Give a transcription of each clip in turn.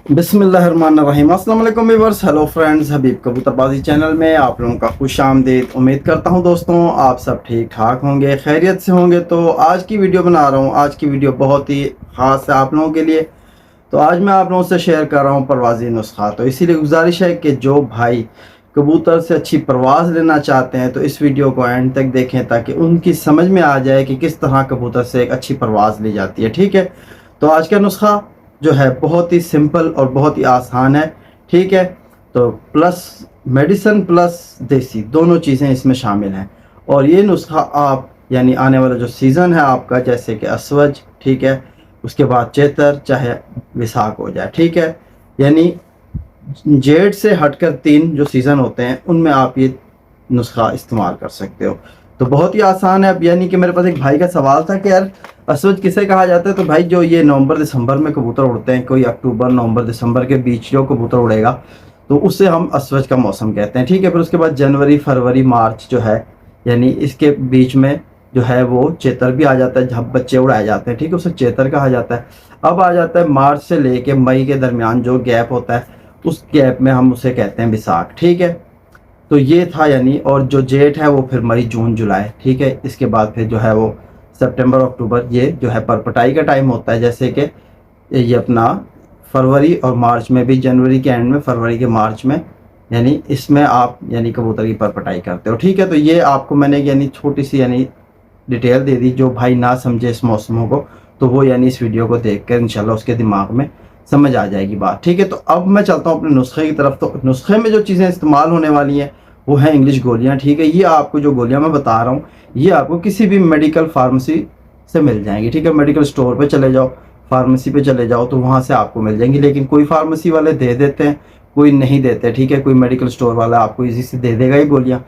बिस्मिल्लाहिर्रहमानिर्रहीम। अस्सलाम वालेकुम व्यूअर्स, हेलो फ्रेंड्स, हबीब कबूतरबाजी चैनल में आप लोगों का खुश आमदीद। उम्मीद करता हूं दोस्तों आप सब ठीक ठाक होंगे, खैरियत से होंगे। तो आज की वीडियो बना रहा हूं। आज की वीडियो बहुत ही ख़ास है आप लोगों के लिए। तो आज मैं आप लोगों से शेयर कर रहा हूं परवाज़ी नुस्खा। तो इसीलिए गुजारिश है कि जो भाई कबूतर से अच्छी परवाज़ लेना चाहते हैं तो इस वीडियो को एंड तक देखें, ताकि उनकी समझ में आ जाए कि किस तरह कबूतर से एक अच्छी परवाज़ ली जाती है। ठीक है, तो आज का नुस्खा जो है बहुत ही सिंपल और बहुत ही आसान है। ठीक है, तो प्लस मेडिसिन प्लस देसी दोनों चीज़ें इसमें शामिल हैं। और ये नुस्खा आप यानी आने वाला जो सीज़न है आपका, जैसे कि असवज, ठीक है, उसके बाद चेतर, चाहे विसाख हो जाए, ठीक है, यानी जेठ से हटकर 3 जो सीज़न होते हैं उनमें आप ये नुस्खा इस्तेमाल कर सकते हो। तो बहुत ही आसान है। अब यानी कि मेरे पास एक भाई का सवाल था कि यार असवज किसे कहा जाता है। तो भाई जो ये नवंबर दिसंबर में कबूतर उड़ते हैं, कोई अक्टूबर नवंबर दिसंबर के बीच जो कबूतर उड़ेगा तो उससे हम असवज का मौसम कहते हैं। ठीक है, फिर उसके बाद जनवरी फरवरी मार्च जो है, यानी इसके बीच में जो है वो चेतर भी आ जाता है, जब बच्चे उड़ाए जाते हैं। ठीक है, उसे चेतर कहा जाता है। अब आ जाता है मार्च से लेके मई के दरमियान जो गैप होता है, उस गैप में हम उसे कहते हैं विसाख। ठीक है, तो ये था यानी, और जो जेठ है वो फिर मई जून जुलाई। ठीक है, इसके बाद फिर जो है वो सितंबर अक्टूबर, ये जो है परपटाई का टाइम होता है। जैसे कि ये अपना फरवरी और मार्च में भी, जनवरी के एंड में, फरवरी के मार्च में, यानी इसमें आप यानी कबूतर की परपटाई करते हो। ठीक है, तो ये आपको मैंने यानी छोटी सी यानी डिटेल दे दी। जो भाई ना समझे इस मौसमों को तो वो यानी इस वीडियो को देख कर इंशाल्लाह उसके दिमाग में समझ आ जाएगी बात। ठीक है, तो अब मैं चलता हूँ अपने नुस्खे की तरफ। तो नुस्खे में जो चीज़ें इस्तेमाल होने वाली हैं वो है इंग्लिश गोलियाँ। ठीक है, ये आपको जो गोलियाँ मैं बता रहा हूँ ये आपको किसी भी मेडिकल फार्मेसी से मिल जाएंगी। ठीक है, मेडिकल स्टोर पे चले जाओ, फार्मेसी पे चले जाओ, तो वहाँ से आपको मिल जाएंगी। लेकिन कोई फार्मेसी वाले दे देते हैं, कोई नहीं देते। ठीक है, कोई मेडिकल स्टोर वाला आपको इजी से दे देगा ये गोलियाँ,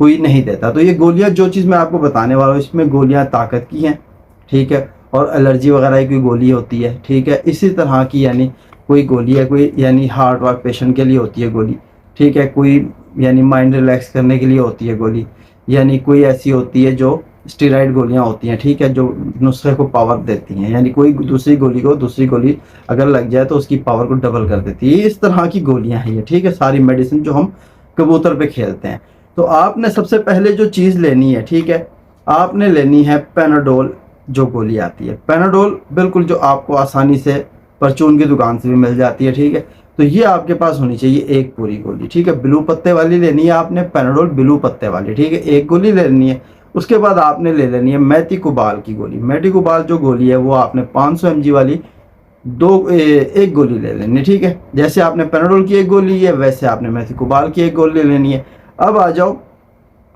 कोई नहीं देता। तो ये गोलियाँ जो चीज़ मैं आपको बताने वाला हूँ इसमें गोलियाँ ताकत की हैं। ठीक है, और एलर्जी वगैरह की गोली होती है। ठीक है, इसी तरह की यानी कोई गोली है, कोई यानी हार्ट वार्ट पेशेंट के लिए होती है गोली। ठीक है, कोई यानी माइंड रिलैक्स करने के लिए होती है गोली, यानी कोई ऐसी होती है जो स्टेरॉइड गोलियां होती हैं। ठीक है, जो नुस्खे को पावर देती हैं, यानी कोई दूसरी गोली को दूसरी गोली अगर लग जाए तो उसकी पावर को डबल कर देती है। इस तरह की गोलियां हैं ये। ठीक है, सारी मेडिसिन जो हम कबूतर पे खेलते हैं। तो आपने सबसे पहले जो चीज़ लेनी है, ठीक है, आपने लेनी है पेनाडोल। जो गोली आती है पेनाडोल, बिल्कुल जो आपको आसानी से परचून की दुकान से भी मिल जाती है। ठीक है, तो ये आपके पास होनी चाहिए एक पूरी गोली। ठीक है, ब्लू पत्ते वाली लेनी है आपने, पेनाडोल ब्लू पत्ते वाली। ठीक है, एक गोली लेनी है। उसके बाद आपने ले लेनी है मेथिकुबाल की गोली। मेथिकुबाल जो गोली है वो आपने 500 mg वाली एक गोली ले लेनी है। ठीक है, जैसे आपने पेनाडोल की एक गोली है वैसे आपने मेथिकुबाल की एक गोली ले लेनी है। अब आ जाओ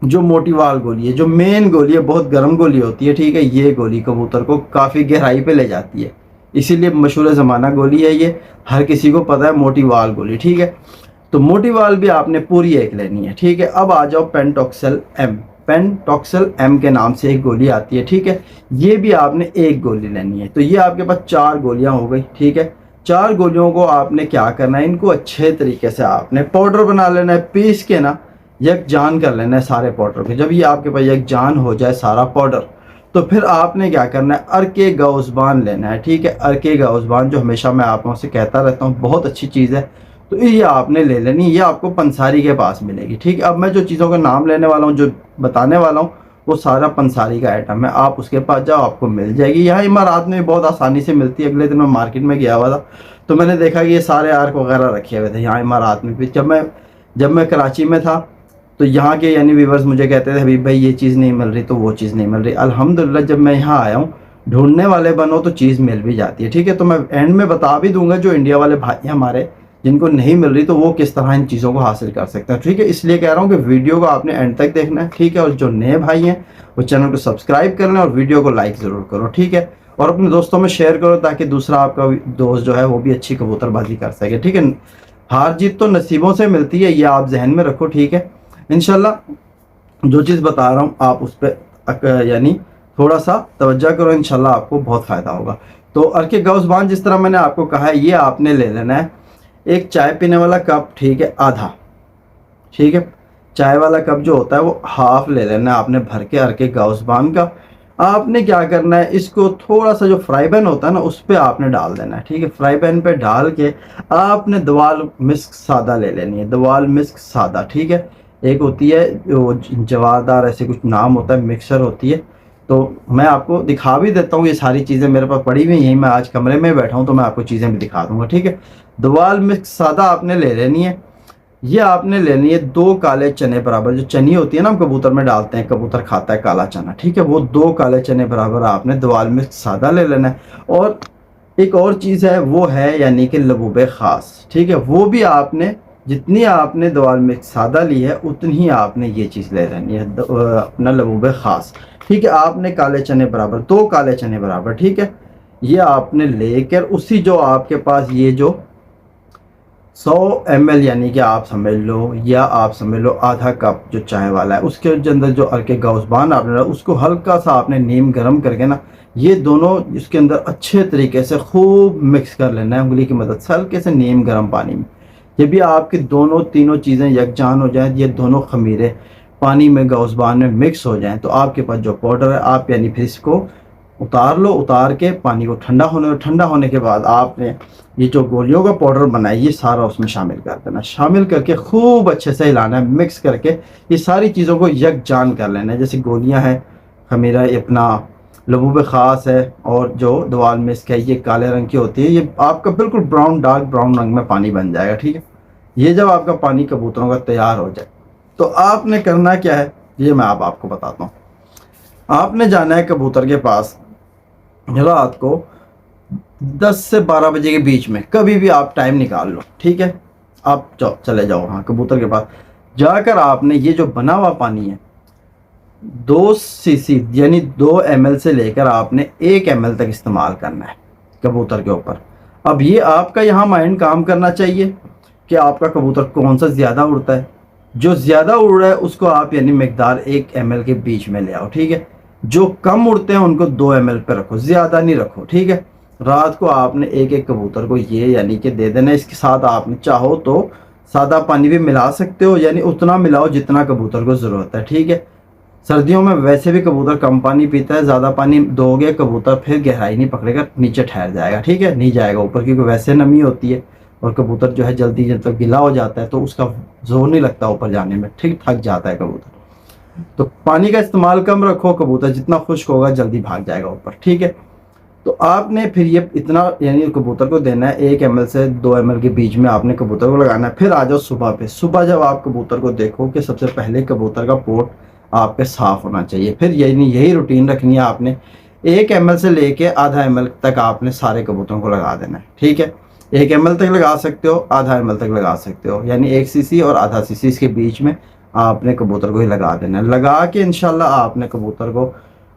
जो मोटी वाल गोली है, जो मेन गोली है, बहुत गर्म गोली होती है। ठीक है, ये गोली कबूतर को काफ़ी गहराई पे ले जाती है, इसीलिए मशहूर ज़माना गोली है ये, हर किसी को पता है मोटी वाल गोली। ठीक है, तो मोटी वाल भी आपने पूरी एक लेनी है। ठीक है, अब आ जाओ पेंटॉक्सल एम। पेंटॉक्सल एम के नाम से एक गोली आती है। ठीक है, ये भी आपने एक गोली लेनी है। तो ये आपके पास 4 गोलियां हो गई। ठीक है, 4 गोलियों को आपने क्या करना है, इनको अच्छे तरीके से आपने पाउडर बना लेना है, पीस के ना यकजान कर लेना है सारे पाउडर को। जब ये आपके पास यकजान हो जाए सारा पाउडर, तो फिर आपने क्या करना है, अरके गौज़बान लेना है। ठीक है, अरके गौज़बान जो हमेशा मैं आप लोगों से कहता रहता हूँ बहुत अच्छी चीज़ है, तो ये आपने ले लेनी। ये आपको पंसारी के पास मिलेगी। ठीक है, अब मैं जो चीज़ों का नाम लेने वाला हूँ, जो बताने वाला हूँ, वो सारा पंसारी का आइटम है। आप उसके पास जाओ, आपको मिल जाएगी। यहाँ इमारात में बहुत आसानी से मिलती है। अगले दिन मैं मार्केट में गया हुआ था तो मैंने देखा कि ये सारे आर्क वगैरह रखे हुए थे यहाँ इमारात में भी। जब मैं कराची में था तो यहाँ के यानी व्यूवर्स मुझे कहते थे हबीब भाई ये चीज़ नहीं मिल रही, तो वो चीज़ नहीं मिल रही। अल्हम्दुलिल्लाह जब मैं यहाँ आया हूँ, ढूंढने वाले बनो तो चीज़ मिल भी जाती है। ठीक है, तो मैं एंड में बता भी दूंगा जो इंडिया वाले भाई हमारे जिनको नहीं मिल रही तो वो किस तरह इन चीज़ों को हासिल कर सकते हैं। ठीक है, इसलिए कह रहा हूँ कि वीडियो को आपने एंड तक देखना है। ठीक है, और जो नए भाई हैं वो चैनल को सब्सक्राइब कर लें और वीडियो को लाइक ज़रूर करो। ठीक है, और अपने दोस्तों में शेयर करो ताकि दूसरा आपका दोस्त जो है वो भी अच्छी कबूतरबाजी कर सके। ठीक है, हार जीत तो नसीबों से मिलती है, ये आप जहन में रखो। ठीक है, इंशाल्लाह जो चीज़ बता रहा हूँ आप उस पर यानी थोड़ा सा तवज्जो करो, इंशाल्लाह आपको बहुत फ़ायदा होगा। तो अरके गौज़बान जिस तरह मैंने आपको कहा है, ये आपने ले लेना है एक चाय पीने वाला कप। ठीक है, आधा। ठीक है, चाय वाला कप जो होता है वो हाफ ले लेना है आपने भर के अरके गौज़बान का। आपने क्या करना है, इसको थोड़ा सा जो फ्राई पैन होता है ना उस पर आपने डाल देना है। ठीक है, फ्राई पैन पे डाल के आपने दवाल मिस्क सादा ले लेनी है, दवाल मिस्क सादा। ठीक है, एक होती है जो जवारदार ऐसे कुछ नाम होता है, मिक्सर होती है। तो मैं आपको दिखा भी देता हूँ, ये सारी चीज़ें मेरे पास पड़ी हुई हैं, मैं आज कमरे में बैठा हूँ तो मैं आपको चीज़ें भी दिखा दूँगा। ठीक है, दवाल मिस्क सादा आपने ले लेनी है। ये आपने लेनी है 2 काले चने बराबर, जो चनी होती है ना हम कबूतर में डालते हैं, कबूतर खाता है काला चना। ठीक है, वो 2 काले चने बराबर आपने दवाल मिर्च सादा ले लेना है। और एक और चीज़ है, वो है यानी कि लबूबे ख़ास। ठीक है, वो भी आपने जितनी आपने दवाल मिर्च सादा ली है उतनी ही आपने ये चीज़ ले लेनी है, अपना लबूबे ख़ास। ठीक है, आपने काले चने बराबर 2 काले चने बराबर, ठीक है, ये आपने लेकर उसी जो आपके पास ये जो 100 ml यानी कि आप समझ लो, या आप समझ लो आधा कप जो चाय वाला है, उसके अंदर जो अर्के गाउसबान आपने डाला, उसको हल्का सा आपने नीम गर्म करके ना ये दोनों इसके अंदर अच्छे तरीके से खूब मिक्स कर लेना है उंगली की मदद से, हल्के से नीम गर्म पानी में। ये भी आपकी दोनों तीनों चीज़ें यकजान हो जाएं, ये दोनों खमीरे पानी में गाउसबान में मिक्स हो जाएं, तो आपके पास जो पाउडर है आप यानी फिर इसको उतार लो। उतार के पानी को ठंडा होने के बाद आपने ये जो गोलियों का पाउडर बनाया ये सारा उसमें शामिल कर देना। शामिल करके खूब अच्छे से हिलाना है, मिक्स करके ये सारी चीज़ों को यकजान कर लेना है। जैसे गोलियां हैं, खमीरा अपना लबूब ख़ास है, और जो दवाल मिस्क है ये काले रंग की होती है, ये आपका बिल्कुल ब्राउन डार्क ब्राउन रंग में पानी बन जाएगा। ठीक है, ये जब आपका पानी कबूतरों का तैयार हो जाए तो आपने करना क्या है, ये मैं आपको बताता हूँ। आपने जाना है कबूतर के पास रात को 10 से 12 बजे के बीच में, कभी भी आप टाइम निकाल लो। ठीक है, आप चले जाओ हाँ कबूतर के पास जाकर आपने ये जो बना हुआ पानी है 2 सीसी यानी 2 ml से लेकर आपने 1 ml तक इस्तेमाल करना है कबूतर के ऊपर। अब ये आपका यहाँ माइंड काम करना चाहिए कि आपका कबूतर कौन सा ज़्यादा उड़ता है। जो ज़्यादा उड़ रहा है उसको आप यानी मकदार 1 ml के बीच में ले आओ। ठीक है, जो कम उड़ते हैं उनको 2 ml पे रखो, ज़्यादा नहीं रखो। ठीक है, रात को आपने एक एक कबूतर को ये यानी कि दे देना। इसके साथ आपने चाहो तो सादा पानी भी मिला सकते हो, यानी उतना मिलाओ जितना कबूतर को ज़रूरत है। ठीक है, सर्दियों में वैसे भी कबूतर कम पानी पीता है, ज़्यादा पानी दोगे कबूतर फिर गहराई नहीं पकड़ेगा, नीचे ठहर जाएगा। ठीक है, नहीं जाएगा ऊपर, क्योंकि वैसे नमी होती है और कबूतर जो है जल्दी जब तक गिला हो जाता है तो उसका जोर नहीं लगता ऊपर जाने में, ठीक थक जाता है कबूतर। तो पानी का इस्तेमाल कम रखो, कबूतर जितना खुश्क होगा जल्दी भाग जाएगा ऊपर। ठीक है, तो आपने फिर ये इतना यानी कबूतर को देना है 1 ml से 2 ml के बीच में आपने कबूतर को लगाना है। फिर आ जाओ सुबह पे। सुबह जब आप कबूतर को देखो कि सबसे पहले कबूतर का पोट आपके साफ़ होना चाहिए। फिर यही रूटीन रखनी है आपने, 1 ml से लेके आधा ml तक आपने सारे कबूतरों को लगा देना है। ठीक है, 1 ml तक लगा सकते हो, आधा ml तक लगा सकते हो, यानी 1 cc और आधा cc इसके बीच में आपने कबूतर को ही लगा देना है। लगा के इंशाल्लाह आपने कबूतर को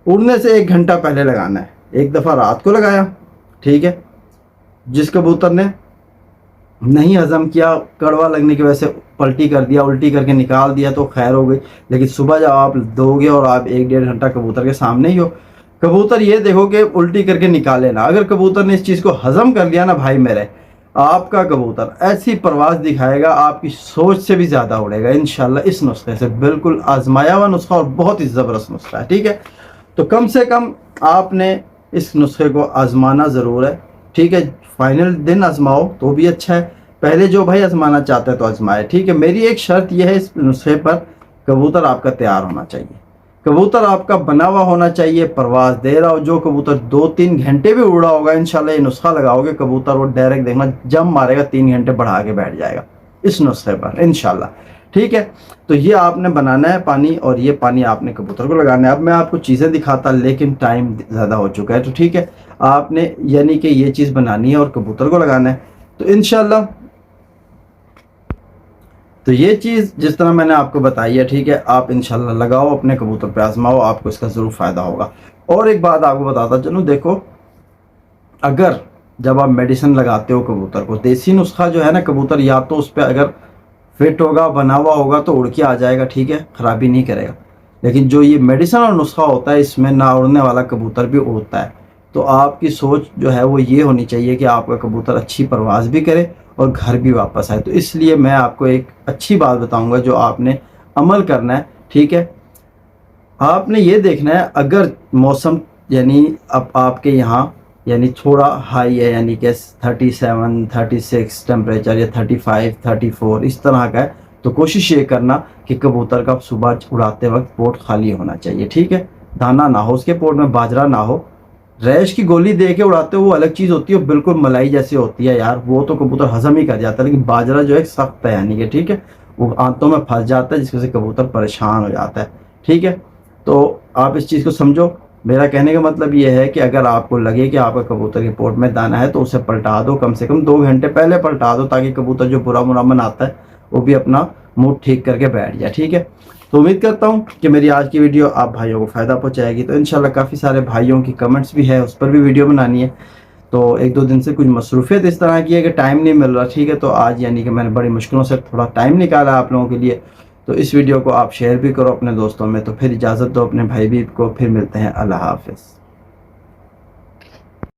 उड़ने से 1 घंटा पहले लगाना है। एक दफ़ा रात को लगाया, ठीक है, जिस कबूतर ने नहीं हजम किया, कड़वा लगने की वजह से पलटी कर दिया, उल्टी करके निकाल दिया तो खैर हो गई। लेकिन सुबह जब आप दोगे और आप 1-1.5 घंटा कबूतर के सामने ही हो, कबूतर ये देखो कि उल्टी करके निकाले ना। अगर कबूतर ने इस चीज़ को हजम कर लिया ना भाई मेरे, आपका कबूतर ऐसी परवाज़ दिखाएगा, आपकी सोच से भी ज़्यादा उड़ेगा इंशाल्लाह। इस नुस्खे से बिल्कुल आजमाया हुआ नुस्खा और बहुत ही ज़बरदस्त नुस्खा है। ठीक है, तो कम से कम आपने इस नुस्खे को आजमाना ज़रूर है। ठीक है, फाइनल दिन आजमाओ तो भी अच्छा है, पहले जो भाई आजमाना चाहता है तो आजमाए। ठीक है, मेरी एक शर्त यह है इस नुस्खे पर, कबूतर आपका तैयार होना चाहिए, कबूतर आपका बना हुआ होना चाहिए, परवाज़ दे रहा हो। जो कबूतर 2-3 घंटे भी उड़ा होगा, इंशाल्लाह ये नुस्खा लगाओगे कबूतर वो डायरेक्ट देखना जम मारेगा, 3 घंटे बढ़ा के बैठ जाएगा इस नुस्खे पर इंशाल्लाह। ठीक है, तो ये आपने बनाना है पानी, और ये पानी आपने कबूतर को लगाना है। अब मैं आपको चीज़ें दिखाता, लेकिन टाइम ज़्यादा हो चुका है, तो ठीक है, आपने यानी कि ये चीज़ बनानी है और कबूतर को लगाना है। तो इंशाल्लाह तो ये चीज़ जिस तरह मैंने आपको बताई है, ठीक है, आप इंशाल्लाह लगाओ, अपने कबूतर पे आजमाओ, आपको इसका ज़रूर फ़ायदा होगा। और एक बात आपको बताता चलूँ, देखो अगर जब आप मेडिसिन लगाते हो कबूतर को, देसी नुस्खा जो है ना, कबूतर या तो उस पर अगर फिट होगा, बना हुआ होगा तो उड़ के आ जाएगा, ठीक है, ख़राबी नहीं करेगा। लेकिन जो ये मेडिसिन और नुस्खा होता है, इसमें ना उड़ने वाला कबूतर भी उड़ता है। तो आपकी सोच जो है वो ये होनी चाहिए कि आपका कबूतर अच्छी परवाज़ भी करे और घर भी वापस आए। तो इसलिए मैं आपको एक अच्छी बात बताऊंगा जो आपने अमल करना है। ठीक है, आपने ये देखना है, अगर मौसम यानी अब आपके यहाँ यानी थोड़ा हाई है, यानी कि 37 36 टेम्परेचर या 35 34 इस तरह का है, तो कोशिश ये करना कि कबूतर का सुबह उड़ाते वक्त पोर्ट खाली होना चाहिए, ठीक है। दाना ना हो उसके पोर्ट में, बाजरा ना हो। रैश की गोली दे के उड़ाते हो वो अलग चीज़ होती है, बिल्कुल मलाई जैसी होती है यार, वो तो कबूतर हजम ही कर जाता है। लेकिन बाजरा जो है सख्त है, यानी कि ठीक है, वो आंतों में फंस जाता है, जिसकी वजह से कबूतर परेशान हो जाता है, ठीक है। तो आप इस चीज़ को समझो। मेरा कहने का मतलब ये है कि अगर आपको लगे कि आपका कबूतर के पोर्ट में दाना है तो उसे पलटा दो, कम से कम 2 घंटे पहले पलटा दो, ताकि कबूतर जो बुरा मुरा मनाता है वो भी अपना मूड ठीक करके बैठ जाए, ठीक है। तो उम्मीद करता हूँ कि मेरी आज की वीडियो आप भाइयों को फ़ायदा पहुँचाएगी। तो इंशाल्लाह काफ़ी सारे भाइयों की कमेंट्स भी है, उस पर भी वीडियो बनानी है। तो 1-2 दिन से कुछ मसरूफियत इस तरह की है कि टाइम नहीं मिल रहा, ठीक है। तो आज यानी कि मैंने बड़ी मुश्किलों से थोड़ा टाइम निकाला आप लोगों के लिए। तो इस वीडियो को आप शेयर भी करो अपने दोस्तों में। तो फिर इजाज़त दो अपने भाई बीब को, फिर मिलते हैं, अल्लाह हाफ़िज़।